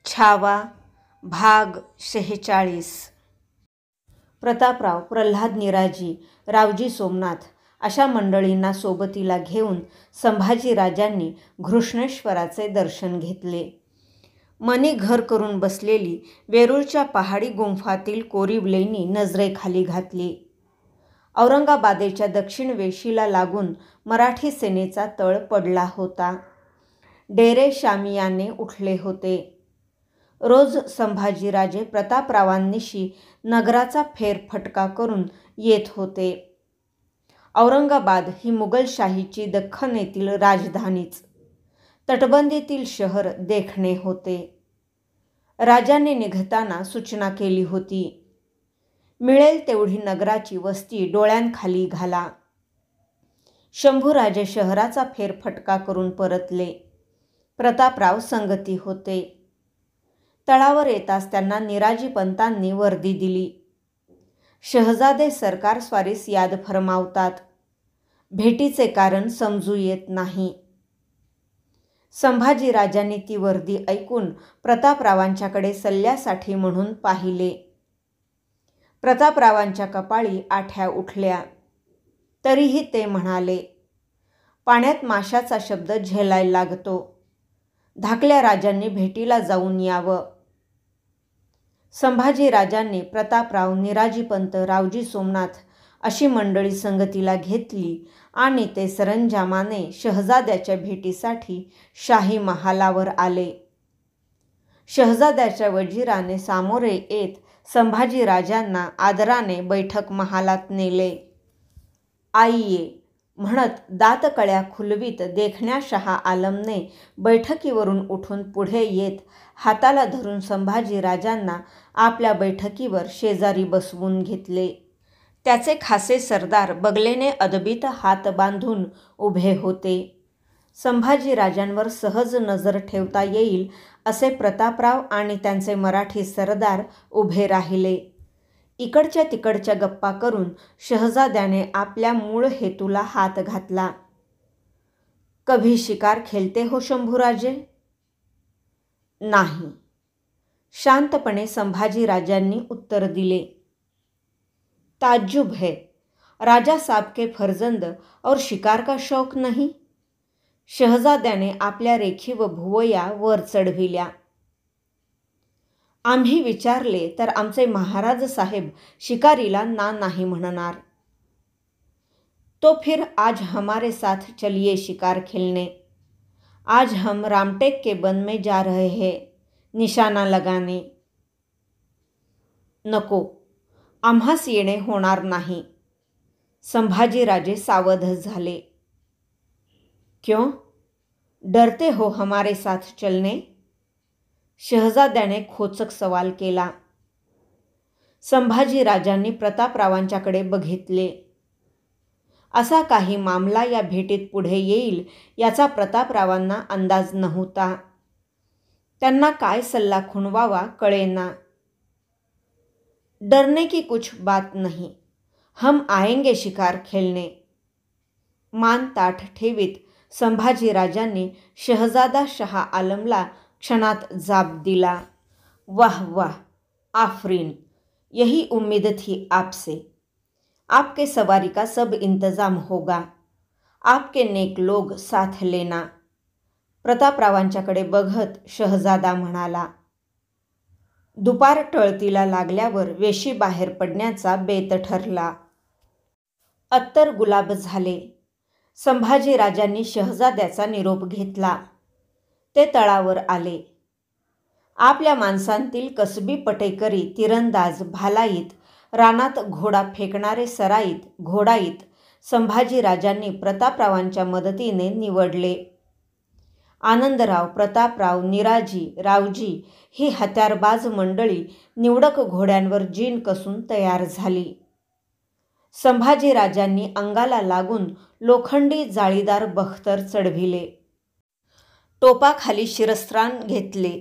छावा भाग 46. प्रतापराव, प्रल्हाद निराजी, रावजी सोमनाथ अशा मंडळींना सोबतीला घेऊन संभाजीराजांनी घृष्णेश्वराचे दर्शन घेतले. मनी घर करून बसलेली वेरूळच्या पहाडी गुंफातील कोरीवलेंनी नजरेखाली घातली. औरंगाबादेच्या दक्षिण वेशीला लागून मराठी सेनेचा तळ पडला होता. डेरे शामियाने उठले होते. रोज संभाजीराजे प्रतापरावांनिशी नगराचा फेरफटका करून येत होते. औरंगाबाद ही मुघलशाहीची दख्खनेतील राजधानीच. तटबंदीतील शहर देखणे होते. राजाने निघताना सूचना केली होती, मिळेल तेवढी नगराची वस्ती डोळ्यांखाली घाला. शंभूराजे शहराचा फेरफटका करून परतले. प्रतापराव संगती होते. तळावर येताच त्यांना निराजी पंतांनी वर्दी दिली. शहजादे सरकार स्वारीस याद फरमावतात. भेटीचे कारण समजू येत नाही. संभाजीराजांनी ती वर्दी ऐकून प्रतापरावांच्याकडे सल्ल्यासाठी म्हणून पाहिले. प्रतापरावांच्या कपाळी आठ्या उठल्या. तरीही ते म्हणाले, पाण्यात माशाचा शब्द झेलायला लागतो. धाकल्या राजांनी भेटीला जाऊन यावं. संभाजीराजांनी प्रतापराव, निराजीपंत, रावजी सोमनाथ अशी मंडळी संगतीला घेतली आणि ते सरंजामाने शहजाद्याच्या भेटीसाठी शाही महालावर आले. शहजाद्याच्या वजीराने सामोरे येत संभाजीराजांना आदराने बैठक महालात नेले. आइये म्हणत दातकळ्या खुलवीत देखण्या शहा आलमने बैठकीवरून उठून पुढे येत हाताला धरून संभाजीराजांना आपल्या बैठकीवर शेजारी बसवून घेतले. त्याचे खासे सरदार बगलेने अदबीत हात बांधून उभे होते. संभाजीराजांवर सहज नजर ठेवता येईल असे प्रतापराव आणि त्यांचे मराठी सरदार उभे राहिले. इकडच्या तिकडच्या गप्पा करून शहजाद्याने आपल्या मूळ हेतूला हात घातला. कभी शिकार खेलते हो शंभूराजे? नाही, शांतपणे संभाजीराजांनी उत्तर दिले. ताज्जुब है, राजा साहब के फर्जंद और शिकार का शौक नहीं? शहजाद्याने आपल्या रेखीव भुवया वर चढविल्या. आम्ही विचारले तर आमचे महाराज साहेब शिकारीला ना नाही म्हणणार. तो फिर आज हमारे साथ चलिए शिकार खेलने. आज हम रामटेक के वन में जा रहे हैं निशाना लगाने. नको, आम्हास येणे होणार नाही. संभाजीराजे सावध झाले. क्यों, डरते हो हमारे साथ चलने? शहजाद्याने खोचक सवाल केला. संभाजीराजांनी प्रतापरावांच्याकडे बघितले. असा काही मामला या भेटीत पुढे येईल याचा प्रतापरावांना अंदाज नव्हता. त्यांना काय सल्ला खुणवावा कळेना. डरने की कुछ बात नहीं, हम आएंगे शिकार खेलने. मान ताठ ठेवीत संभाजीराजांनी शहजादा शहा आलमला क्षणात जाब दिला. वाह वाह, आफरीन, यही उम्मीद थी आपसे. आपके सवारी का सब इंतजाम होगा. आपके नेक लोग साथ लेना. प्रतापरावांच्याकडे बघत शहजादा म्हणाला. दुपार टळतीला लागल्यावर वेशी बाहेर पडण्याचा बेत ठरला. अत्तर गुलाब झाले. संभाजीराजांनी शहजाद्याचा निरोप घेतला. ते तळावर आले. आपल्या माणसांतील कसबी पटेकरी, तिरंदाज, भालाईत, रानात घोडा फेकणारे सराईत, घोडाईत संभाजीराजांनी प्रतापरावांच्या मदतीने निवडले. आनंदराव, प्रतापराव, निराजी, रावजी ही हत्यारबाज मंडळी निवडक घोड्यांवर जीन कसून तयार झाली. संभाजीराजांनी अंगाला लागून लोखंडी जाळीदार बख्तर चढविले. टोपाखाली शिरस्त्राण घेतले.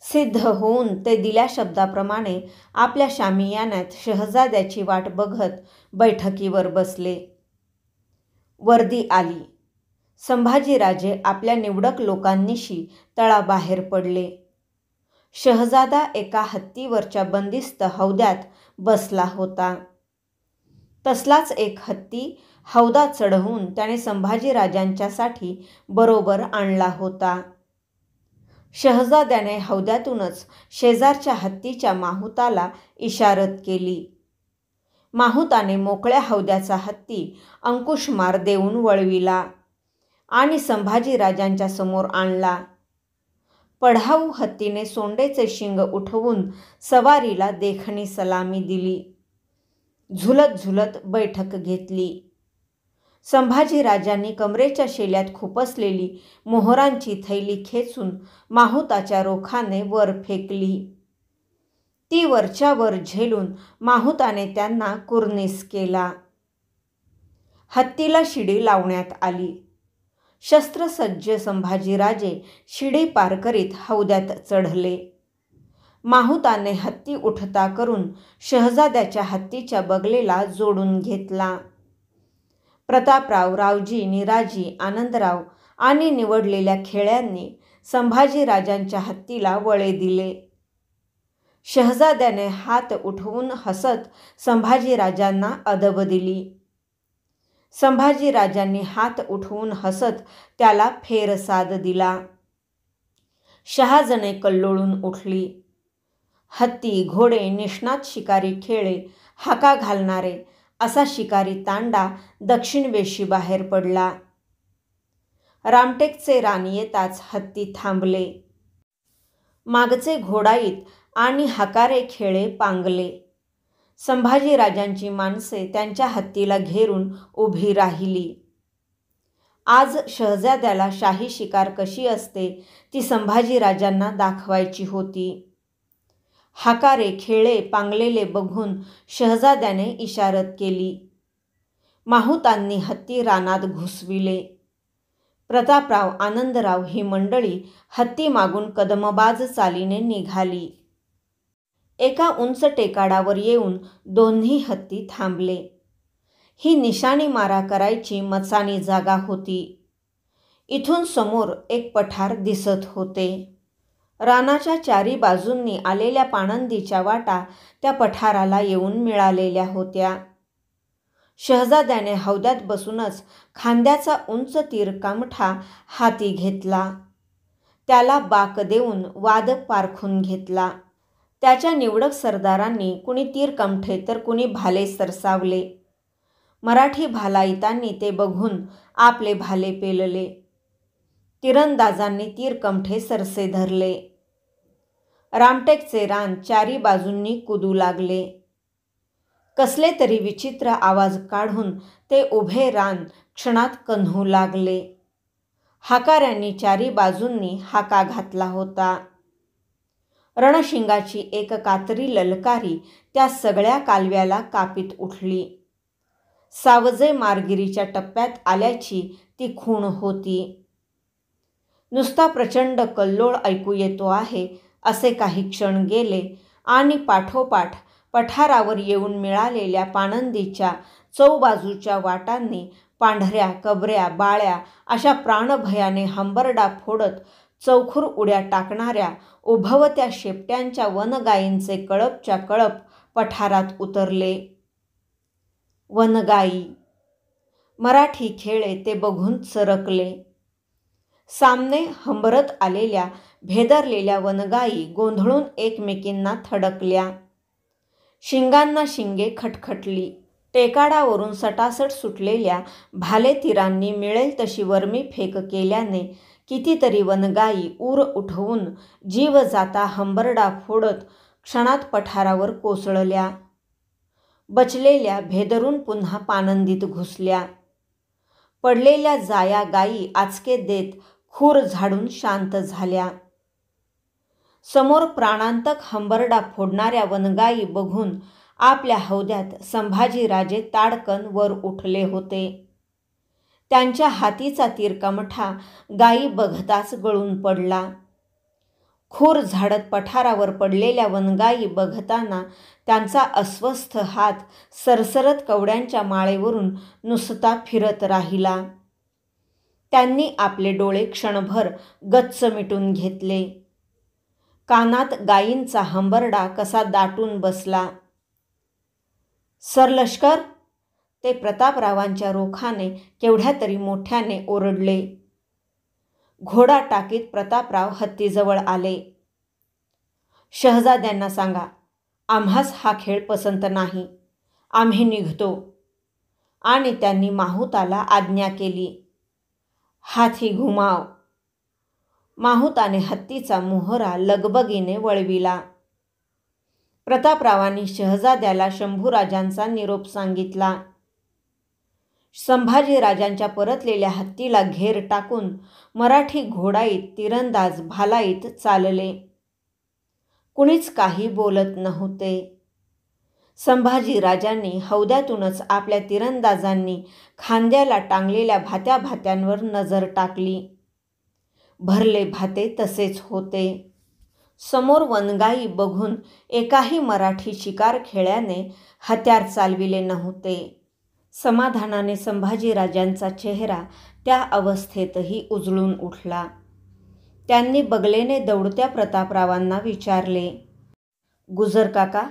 सिद्ध होऊन ते दिल्या शब्दाप्रमाणे आपल्या शामियान्यात शहजाद्याची वाट बघत बैठकीवर बसले. वर्दी आली. संभाजीराजे आपल्या निवडक लोकांनिशी तळाबाहेर पडले. शहजादा एका हत्तीवरच्या बंदिस्त हौद्यात बसला होता. तसलाच एक हत्ती हौदात चढवून त्याने संभाजीराजांच्यासाठी बरोबर आणला होता. शहजाद्याने हौद्यातूनच शेजारच्या हत्तीच्या माहुताला इशारत केली. माहुताने मोकळ्या हौद्याचा हत्ती अंकुशमार देऊन वळविला आणि संभाजीराजांच्या समोर आणला. पढाऊ हत्तीने सोंडेचे शिंग उठवून सवारीला देखणी सलामी दिली. झुलत झुलत बैठक घेतली. संभाजीराजांनी कमरेच्या शेल्यात खुपसलेली मोहरांची थैली खेचून माहुताच्या रोखाने वर फेकली. ती वरच्या वर झेलून माहुताने त्यांना कुर्निस केला. हत्तीला शिडी लावण्यात आली. शस्त्रसज्ज संभाजीराजे शिडी पार करीत हौद्यात चढले. माहुताने हत्ती उठता करून शहजाद्याच्या हत्तीच्या बगलेला जोडून घेतला. प्रतापराव, रावजी, निराजी, आनंदराव आणि निवडलेल्या खेळ्यांनी संभाजीराजांच्या हत्तीला वळे दिले. शहजाद्याने हात उठवून हसत संभाजीराजांना अदब दिली. संभाजीराजांनी हात उठवून हसत त्याला फेरसाद दिला. शहाजणे कल्लोळून उठली. हत्ती, घोडे, निष्णात शिकारी खेळे, हाका घालणारे असा शिकारी तांडा दक्षिण वेशीबाहेर पडला. रामटेकचे रान येताच हत्ती थांबले. मागचे घोडाईत आणि हकारे खेळे पांगले. संभाजीराजांची माणसे त्यांच्या हत्तीला घेरून उभी राहिली. आज शहजाद्याला शाही शिकार कशी असते ती संभाजीराजांना दाखवायची होती. हकारे खेळे पांगलेले बघून शहजाद्याने इशारत केली. माहुतांनी हत्ती रानात घुसविले. प्रतापराव, आनंदराव ही मंडळी हत्ती मागून कदमबाज चालीने निघाली. एका उंच टेकाडावर येऊन दोन्ही हत्ती थांबले. ही निशाणी मारा करायची मचाणी जागा होती. इथून समोर एक पठार दिसत होते. रानाच्या चारी बाजूंनी आलेल्या पाणंदीच्या वाटा त्या पठाराला येऊन मिळालेल्या होत्या. शहजाद्याने हौद्यात बसूनच खांद्याचा उंच तीरकामठा हाती घेतला. त्याला बाक देऊन वाद पारखून घेतला. त्याच्या निवडक सरदारांनी कुणी तीरकमठे तर कुणी भाले सरसावले. मराठी भालाईतांनी ते बघून आपले भाले पेलले. तिरंदाजांनी तीरकमठे सरसे धरले. रामटेकचे रान चारी बाजूंनी कुदू लागले. कसले तरी विचित्र आवाज काढून ते उभे रान क्षणात कन्हू लागले. हाकाऱ्यांनी चारी बाजूंनी हाका घातला होता. रणशिंगाची एक कातरी ललकारी त्या सगळ्या कालव्याला कापीत उठली. सावजे मारगिरीच्या टप्प्यात आल्याची ती खूण होती. नुसता प्रचंड कल्लोळ ऐकू येतो आहे असे काही क्षण गेले आणि पाठोपाठ पठारावर येऊन मिळालेल्या पाणंदीच्या चौबाजूच्या वाटांनी पांढऱ्या, कबऱ्या, बाळ्या अशा प्राणभयाने हंबरडा फोडत चौखुर उड्या टाकणाऱ्या उभवत्या शेपट्यांच्या वनगायींचे कळपच्या कळप पठारात उतरले. वनगायी, मराठी खेळे ते बघून चरकले. सामने हंबरत आलेल्या भेदरलेल्या वनगायी गोंधळून एकमेकींना थडकल्या. शिंगांना शिंगे खटखटली. टेकाडावरून सटासट सुटलेल्या भालेतीरांनी मिळेल तशी वर्मी फेक केल्याने कितीतरी वनगायी ऊर उठवून जीव जाता हंबरडा फोडत क्षणात पठारावर कोसळल्या. बचलेल्या भेदरून पुन्हा पाणंदीत घुसल्या. पडलेल्या जाया गायी आचके देत खूर झाडून शांत झाल्या. समोर प्राणांतक हंबरडा फोडणाऱ्या वनगायी बघून आपल्या हौद्यात संभाजीराजे ताडकन वर उठले होते. त्यांच्या हातीचा तीरकमठा गायी बघताच गळून पडला. खूर झाडत पठारावर पडलेल्या वनगायी बघताना त्यांचा अस्वस्थ हात सरसरत कवड्यांच्या माळेवरून नुसता फिरत राहिला. त्यांनी आपले डोळे क्षणभर गच्च मिटून घेतले. कानात गायींचा हंबरडा कसा दाटून बसला. सरलष्कर, ते प्रतापरावांच्या रोखाने केवढ्या तरी मोठ्याने ओरडले. घोडा टाकीत प्रतापराव हत्तीजवळ आले. शहजाद्यांना सांगा, आम्हास हा खेळ पसंत नाही, आम्ही निघतो. आणि त्यांनी माहुताला आज्ञा केली. हाती घुमाव. माहुताने हत्तीचा मोहरा लगबगीने वळविला. प्रतापरावांनी शहजाद्याला शंभूराजांचा निरोप सांगितला. संभाजीराजांच्या परतलेल्या हत्तीला घेर टाकून मराठी घोडाईत तिरंदाज भालाईत चालले. कुणीच काही बोलत नव्हते. संभाजीराजांनी हौद्यातूनच आपल्या तिरंदाजांनी खांद्याला टांगलेल्या भात्या भात्यांवर नजर टाकली. भरले भाते तसेच होते. समोर वनगाई बघून एकाही मराठी शिकार खेळ्याने हत्यार चालविले नव्हते. समाधानाने संभाजीराजांचा चेहरा त्या अवस्थेतही उजळून उठला. त्यांनी बगलेने दौडत्या प्रतापरावांना विचारले, गुजर काका,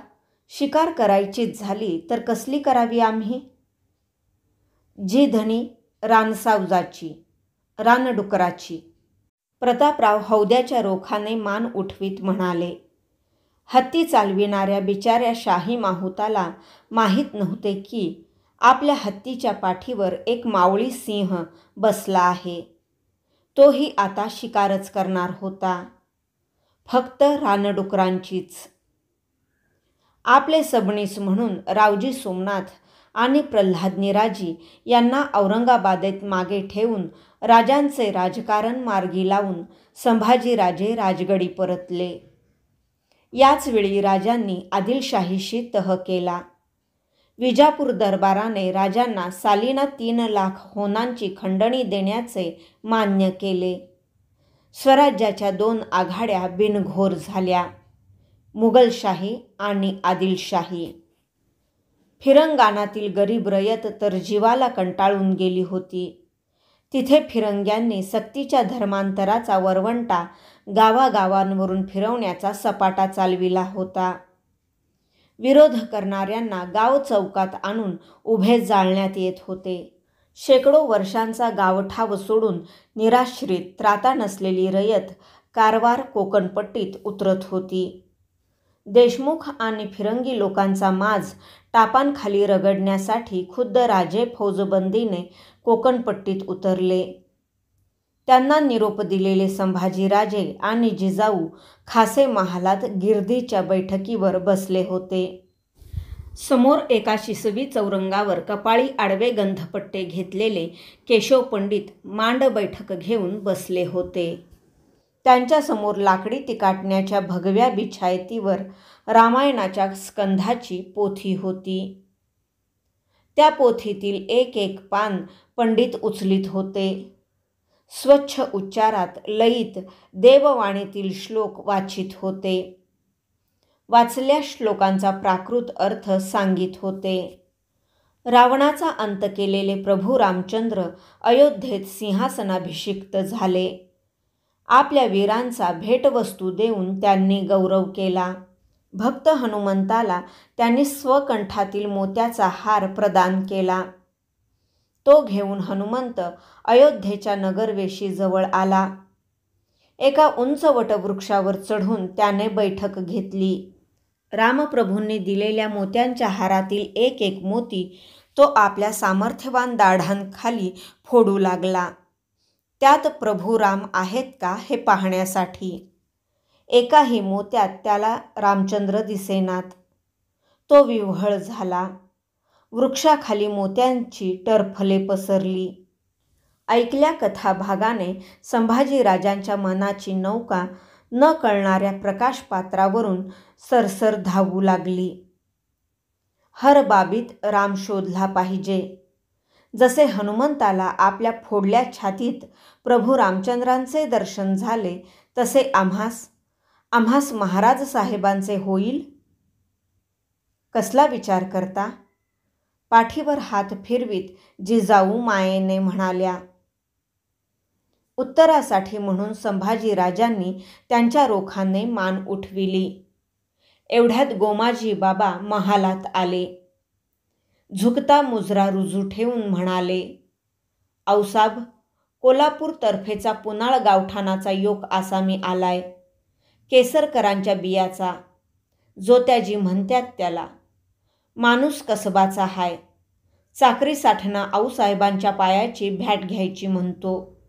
शिकार करायचीच झाली तर कसली करावी आम्ही? जी धनी, रानसावजाची, रानडुकराची. प्रतापराव हौद्याच्या रोखाने मान उठवीत म्हणाले. हत्ती चालविणाऱ्या बिचाऱ्या शाही माहुताला माहीत नव्हते की आपल्या हत्तीच्या पाठीवर एक मावळी सिंह बसला आहे. तोही आता शिकारच करणार होता, फक्त रानडुकरांचीच. आपले सबनीस म्हणून रावजी सोमनाथ आणि प्रल्हाद निराजी यांना औरंगाबादेत मागे ठेवून राजांचे राजकारण मार्गी लावून संभाजीराजे राजगडी परतले. याच वेळी राजांनी आदिलशाहीशी तह केला. विजापूर दरबाराने राजांना सालीना 3 लाख होनांची खंडणी देण्याचे मान्य केले. स्वराज्याच्या 2 आघाड्या बिनघोर झाल्या, मुघलशाही आणि आदिलशाही. फिरंगाणातील गरीब रयत तर जीवाला कंटाळून गेली होती. तिथे फिरंग्यांनी सक्तीच्या धर्मांतराचा वरवंटा गावागावांवरून फिरवण्याचा सपाटा चालविला होता. विरोध करणाऱ्यांना गाव चौकात आणून उभे जाळण्यात येत होते. शेकडो वर्षांचा गावठाव सोडून निराश्रित त्राता नसलेली रयत कारवार कोकणपट्टीत उतरत होती. देशमुख आणि फिरंगी लोकांचा माज टापांखाली रगडण्यासाठी खुद्द राजे फौजबंदीने कोकणपट्टीत उतरले. त्यांना निरोप दिलेले संभाजीराजे आणि जिजाऊ खासे महालात गिरदीच्या बैठकीवर बसले होते. समोर एका शिसवी चौरंगावर कपाळी आडवे गंधपट्टे घेतलेले केशव पंडित मांड बैठक घेऊन बसले होते. त्यांच्यासमोर लाकडी तिकाटण्याच्या भगव्या बिछायतीवर रामायणाच्या स्कंधाची पोथी होती. त्या पोथीतील एक एक पान पंडित उचलीत होते. स्वच्छ उच्चारात लयीत देववाणीतील श्लोक वाचित होते. वाचल्या श्लोकांचा प्राकृत अर्थ सांगित होते. रावणाचा अंत केलेले प्रभू रामचंद्र अयोध्येत सिंहासनाभिषिक्त झाले. आपल्या वीरांचा भेटवस्तू देऊन त्यांनी गौरव केला. भक्त हनुमंताला त्यांनी स्वकंठातील मोत्याचा हार प्रदान केला. तो घेऊन हनुमंत अयोध्येच्या नगरवेशीजवळ आला. एका उंच वटवृक्षावर चढून त्याने बैठक घेतली. रामप्रभूंनी दिलेल्या मोत्यांच्या हारातील एक एक मोती तो आपल्या सामर्थ्यवान दाढांखाली फोडू लागला. त्यात प्रभू राम आहेत का हे पाहण्यासाठी. एकाही मोत्यात त्याला रामचंद्र दिसेनात. तो विव्हळ झाला. वृक्षाखाली मोत्यांची टरफले पसरली. ऐकल्या कथाभागाने संभाजीराजांच्या मनाची नौका न कळणाऱ्या प्रकाशपात्रावरून सरसर धावू लागली. हर बाबीत राम शोधला पाहिजे. जसे हनुमंताला आपल्या फोडल्या छातीत प्रभू रामचंद्रांचे दर्शन झाले, तसे आम्हास महाराज साहेबांचे होईल. कसला विचार करता? पाठीवर हात फिरवीत जिजाऊ मायेने म्हणाल्या. उत्तरासाठी म्हणून संभाजी राजांनी त्यांच्या रोखाने मान उठविली. एवढ्यात गोमाजी बाबा महालात आले. झुकता मुजरा रुजू ठेवून म्हणाले, "औसाब, कोल्हापूर तर्फेचा पुनाळ गावठाणाचा योक आसामी आलाय. केसरकरांच्या बियाचा. जोत्याजी म्हणत्यात त्याला. माणूस कसबाचा हाय. चाकरीसाठना आऊसाहेबांच्या पायाची भ्याट घ्यायची म्हणतो.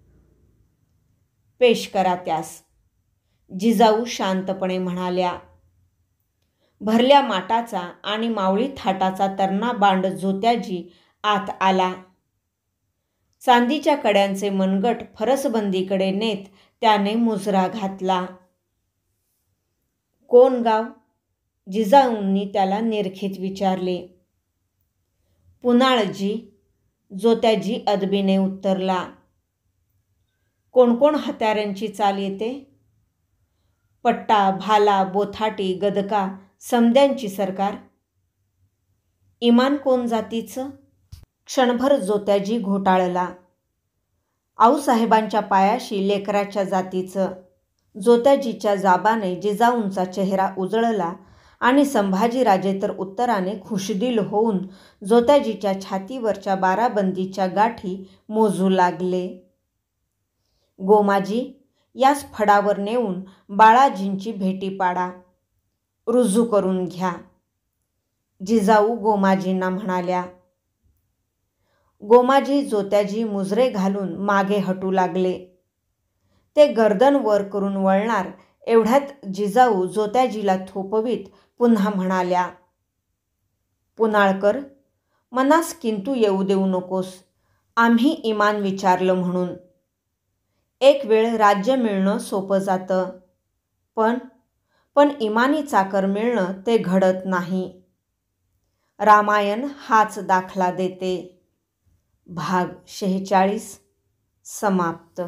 पेश करा त्यास." जिजाऊ शांतपणे म्हणाल्या. भरल्या माटाचा आणि मावळी थाटाचा तरणा बांड जोत्याजी आत आला. चांदीच्या कड्यांचे मनगट फरसबंदीकडे नेत त्याने मुजरा घातला. "कोण गाव?" जिजाऊंनी त्याला निरखीत विचारले. "पुनाळजी," जोत्याजी अदबीने उत्तरला. "कोणकोण हत्यारांची चाल येते?" "पट्टा, भाला, बोथाटी, गदका समद्यांची सरकार." "इमान कोण जातीचं?" क्षणभर जोत्याजी घोटाळला. "आऊसाहेबांच्या पायाशी लेकराच्या जातीचं." जोत्याजीच्या जाबाने जिजाऊंचा चेहरा उजळला आणि संभाजीराजे तर उत्तराने खुशदिल होऊन जोत्याजीच्या छातीवरच्या बाराबंदीच्या गाठी मोजू लागले. "गोमाजी, यास फडावर नेऊन बाळाजींची भेटी पाडा. रुजू करून घ्या." जिजाऊ गोमाजींना म्हणाल्या. गोमाजी जोत्याजी मुजरे घालून मागे हटू लागले. ते गर्दन वर करून वळणार एवढ्यात जिजाऊ जोत्याजीला थोपवीत पुन्हा म्हणाल्या, "पुनाळकर, मनास किंतु येऊ देऊ नकोस. आम्ही इमान विचारलं म्हणून. एक वेळ राज्य मिळणं सोपं जातं, पण इमानी चाकर मिळणं ते घडत नाही. रामायण हाच दाखला देते." भाग 46 समाप्त.